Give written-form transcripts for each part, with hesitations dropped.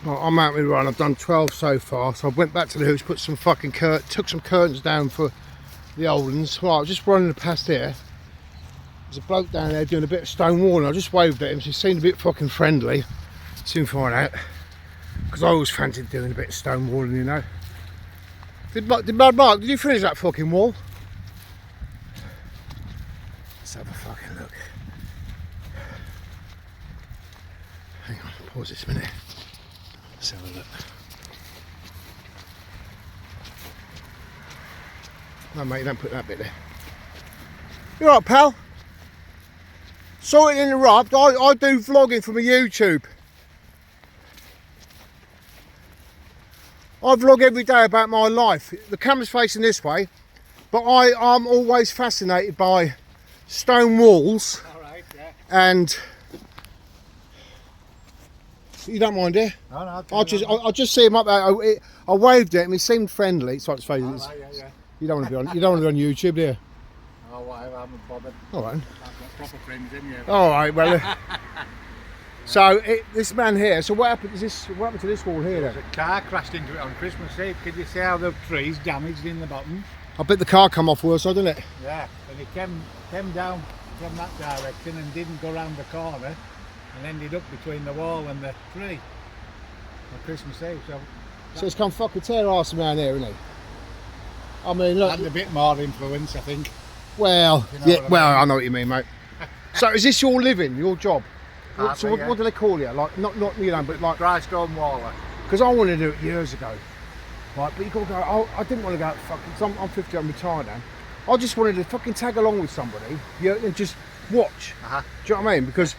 Well, I'm out with the run. I've done 12 so far, so I went back to the house, put some fucking took some curtains down for the old ones. Right, I was just running past here. There's a bloke down there doing a bit of stone walling. I just waved at him, so he seemed a bit fucking friendly. Soon find out, because I always fancied doing a bit of stone walling, you know. Did Mark, did you finish that fucking wall? Let's have a fucking look. Hang on, pause this a minute. Let's have a look. No mate, don't put that bit there. You alright, pal? Sorry to interrupt, I do vlogging for my YouTube. I vlog every day about my life. The camera's facing this way, but I'm always fascinated by stone walls. Alright, yeah. And you don't mind, dear? No, I just see him up there. I waved at him. He seemed friendly. It's like his face. Right, yeah. You don't want to be on. You don't want to be on YouTube, do you? Oh, whatever. I'm not bothered. All right. I've got proper friends in here. All right. Well. So this man here. So what happened? What happened to this wall here then? A car crashed into it on Christmas Eve. Could you see how the tree's damaged in the bottom? I bet the car come off worse, didn't it? Yeah. And it came down from that direction and didn't go round the corner, and ended up between the wall and the tree on Christmas Eve. So it's come fucking tear arse around here, isn't it? I mean, look. Had a bit more influence, I think. Well, You know yeah. what I Well, mean? I know what you mean, mate. So is this your living, your job? Partly, So yeah. what do they call you? Like not you know, but like. Dry stone waller. Because I wanted to do it years ago, right? But you got to go. I didn't want to go fucking. Cause I'm 50. I'm retired now. I just wanted to fucking tag along with somebody, yeah, and just watch. Uh-huh. Do you know what I mean? Because,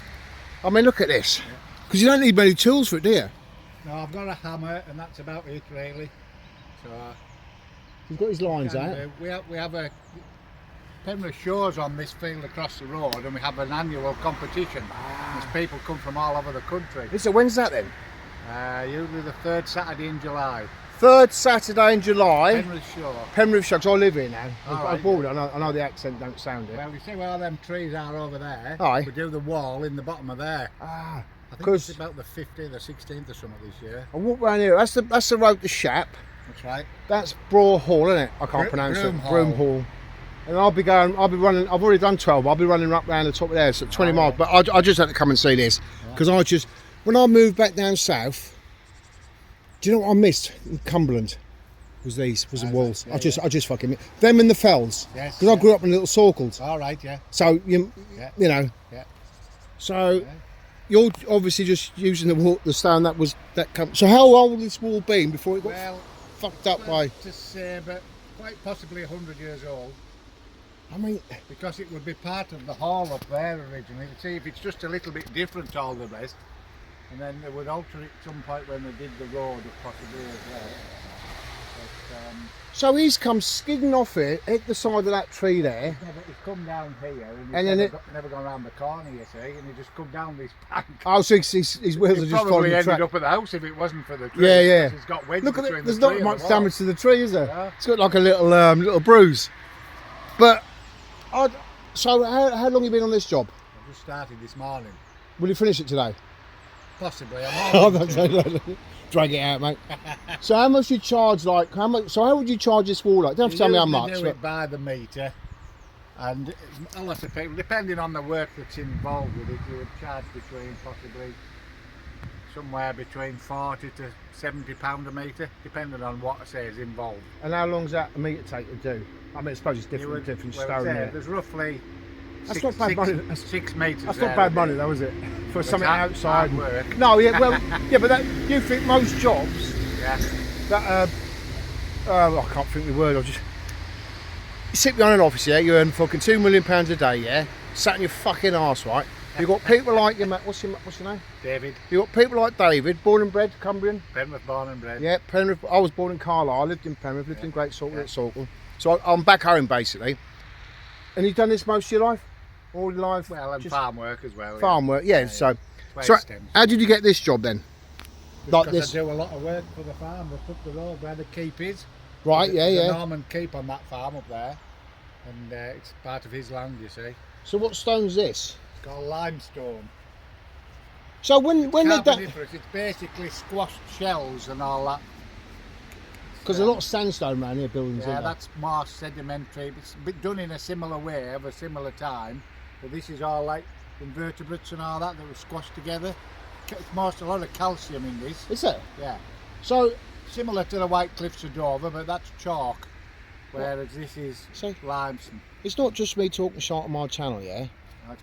I mean, look at this. Because you don't need many tools for it, do you? No, I've got a hammer, and that's about it, really. So. He's got his lines And, out. we have a Penrith Shores on this field across the road, and we have an annual competition. There's people come from all over the country. So when's that then? Usually the third Saturday in July. Third Saturday in July. Penrith Shore. Penrith Shore. 'Cause I live here now. All I right. bought it. I know the accent don't sound it. Well, you see where all them trees are over there? Aye. We do the wall in the bottom of there. Ah, I think because it's about the 15th or 16th or something this year. I walk round here. That's the road to Shap. That's right. That's Braw Hall, isn't it? I can't pronounce Broom it. Hall. Broom Hall. And I'll be running. I've already done 12. I'll be running up round the top of there, so 20 miles. yeah. But I just had to come and see this because when I moved back down south, do you know what I missed in Cumberland? Was the walls. yeah, I just fucking them in the fells. Yes, Because I grew up in little circles. All right, yeah. So you know. Yeah. So Yeah. you're obviously just using the stone that come. So how old has this wall been before it got Well, fucked up by? to say, but quite possibly 100 years old. I mean, Because it would be part of the hall up there originally. See if it's just a little bit different to all the rest. And then they would alter it at some point when they did the road possibly as well. But, so he's come skidding off it, hit the side of that tree there. he's come down here and And he's then never gone around the corner, you see, and he just come down this bank. Oh, so his wheels are He just following probably the ended track. up at the house if it wasn't for the tree. Yeah, yeah. Because He's got wedged Look at between it. There's the not tree much and the damage to the tree, is there? Yeah. It's got like a little bruise. But so how long have you been on this job? I just started this morning. Will you finish it today? Possibly. Oh, drag it out, mate. So how much you charge? Like how much? So how would you charge this wall? Like, don't have to tell me how much. Do But it by the meter, and a lot of people, depending on the work that's involved with it, you would charge between possibly somewhere between 40 to 70 £1 a metre, depending on what I say is involved. And how long's that a metre take to do? I mean, I suppose it's different Well, stone. say, Yeah. There's roughly That's not bad money. 6 metres. That's not bad money, though, is it? For something hard- outside. hard work. No, yeah, well, yeah, but you think most jobs Yeah. that I can't think of the word. You sit behind an office, yeah, you earn fucking £2 million a day, yeah, sat in your fucking arse, right? You've got people like your what's your name? David. You've got people like David, born and bred Cumbrian. Penrith born and bred. Yeah, Penrith. I was born in Carlisle, I lived in Penrith, lived in Great Saltwell at Saltwell. So I'm back home basically. And you've done this most of your life? All your life? Well, and Just farm work as well. farm work, yeah. So Where so it stems. how did you get this job then? Like Because this? I do a lot of work for the farm. They put the road where the keep is. Right, yeah, There's a yeah. Norman keep on that farm up there, and it's part of his land, you see. So what stone's this? It's called limestone. So when they done, Carboniferous, it's basically squashed shells and all that. because a lot of sandstone around here buildings. Yeah, isn't there? that's more sedimentary. It's been done in a similar way of a similar time. But this is all like invertebrates and all that were squashed together. It's a lot of calcium in this. Is it? Yeah. So Similar to the White Cliffs of Dover, but that's chalk. Whereas this is So- limestone. it's not just me talking shit on my channel, yeah.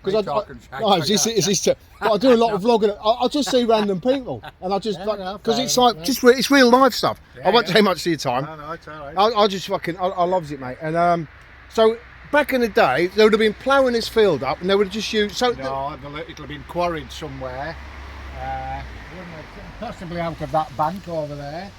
Because I'm talking shite no, like that. but I do a lot of vlogging. I just see random people, and I just Yeah, no, because fair it's enough, like mate. it's real life stuff. Yeah, I won't yeah. take much of your time. No, it's alright. I just fucking I loves it, mate. And so back in the day, they would have been ploughing this field up, and they would have just used so. No, it'll have been quarried somewhere. Possibly out of that bank over there.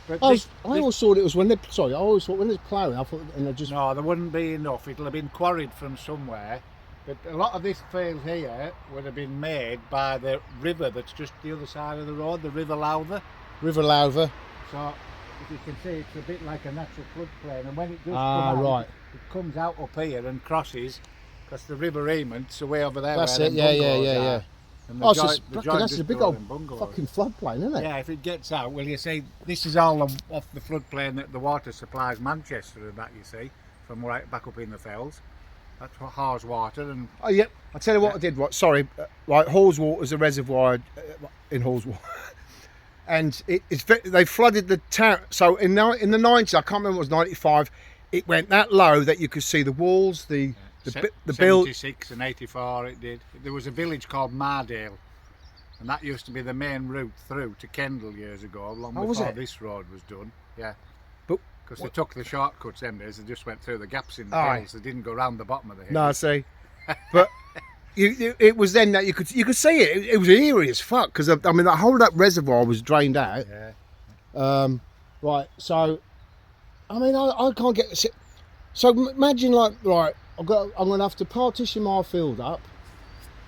But I always thought it was when they. Sorry, I always thought when they're ploughing, I thought and they just. no, there wouldn't be enough. It'll have been quarried from somewhere. But a lot of this field here would have been made by the river that's just the other side of the road, the River Lowther. River Lowther. So, if you can see, it's a bit like a natural floodplain. And when it does Ah, come out, right. it comes out up here and crosses, because the River Eamont's away over there. That's where it. them Yeah, bungalows yeah. are. And Oh, joint- so the that's joint a just big go old in bungalows. fucking floodplain, isn't it? Yeah, if it gets out, well, you see, this is all off the floodplain that the water supplies Manchester and that, you see, from right back up in the fells. That's what Hawes water and Oh, yeah. I'll tell you what I did. Right, sorry. Right, Hallswater is a reservoir in Hallswater. And they flooded the town. So in the 90s, I can't remember, it was 95, it went that low that you could see the walls, the build. 76 and 84 it did. There was a village called Mardale, and that used to be the main route through to Kendal years ago, long Oh, was before it? this road was done. Yeah. But Because they took the shortcuts them days, they just went through the gaps in the Aye. hills, they didn't go round the bottom of the hill. no, I see. But it was then that you could see it. It was eerie as fuck because I mean that whole of that reservoir was drained out. Yeah. Right, so I mean I can't get. So imagine like right, I'm gonna have to partition my field up.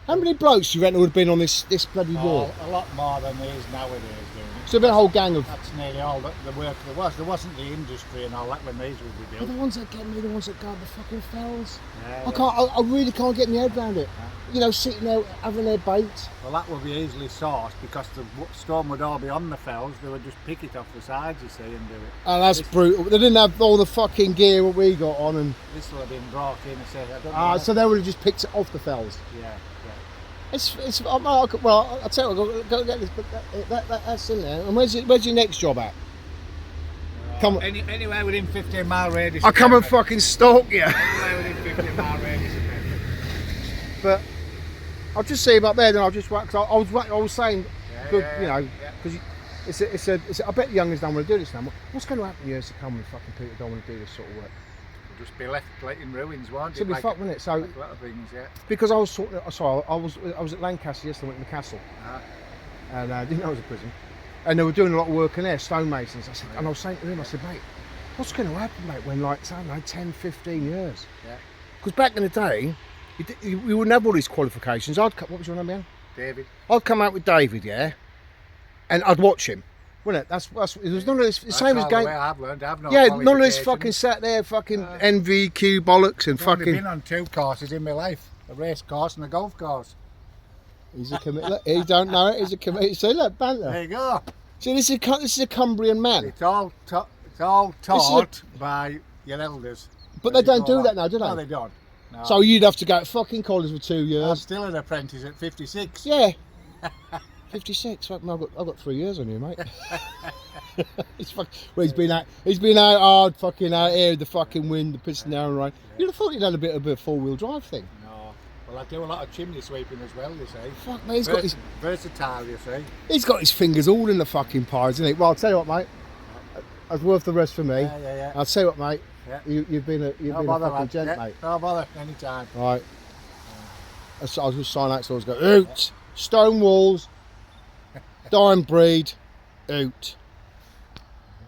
How many blokes do you reckon would have been on this bloody wall? A lot more than there is nowadays doing it. So a whole gang of. That's nearly all the work there was. There wasn't the industry and all that when these would be But built. the ones that get me, the ones that guard the fucking fells. Yeah, I really can't get my head around it. You know, sitting there having their bait. Well, that would be easily sourced because the stone would all be on the fells. They would just pick it off the sides, you see, and do it. And that's brutal. They didn't have all the fucking gear what we got on, and This will have been brought in and say, I don't know. so they would have just picked it off the fells. Yeah, It's well, I'll tell you, go get this, but that's in there. And where's your next job at? yeah. Come on. Anywhere within 15-mile radius. I'll of come and Denver. fucking stalk you. Anywhere within 15-mile radius of Denver. But I'll just see about there. Then I'll just cause I was saying, Yeah, good, yeah, you know, yeah. because I bet the youngers don't want to do this now. What's going to happen years to come when fucking people don't want to do this sort of work? It'll just be left in ruins, won't It'll it? be Like fucked, wouldn't it? So like a lot of things, yeah. because I was sorry, I was at Lancaster yesterday, went to the castle, Ah. and I didn't know it was a prison, and they were doing a lot of work in there, stonemasons. I said, and I was saying to him, I said, mate, what's going to happen, mate, when like, I don't know, 10, 15 years? Yeah. Because back in the day, you wouldn't have all these qualifications. What was your name again? David. I'd come out with David, yeah, and I'd watch him, wouldn't it? That's it was none of this. The same as That's all the game. way I've learned. I've no Yeah, none of this qualifications. fucking sat there, fucking NVQ bollocks and I've only fucking. been on 2 courses in my life: a race course and a golf course. He's a commit. Look, he don't know it. He's a commit. See, look, banter. There you go. See, this is a Cumbrian man, It's all taught by your elders. but they don't do that now, do No, they? they don't. No. So you'd have to go to fucking college for 2 I'm years. still an apprentice at 56. Yeah. 56. Fuck, I've got 3 years on you, mate. He's been out hard, fucking out here, the fucking wind, the pissing down rain. You'd have thought he'd had a bit of a 4-wheel drive thing. No. Well, I do a lot of chimney sweeping as well, you see. Fuck, mate, Versatile, you see. he's got his fingers all in the fucking pies, isn't he? Well, I'll tell you what, mate. That's worth the rest for me. Yeah. I'll tell you what, mate. Yeah. You've been a No fucking bother, lad. gent, Yeah, mate. no bother, anytime. Right. I was just sign out, so I was going, oot, stone walls, dime breed, oot.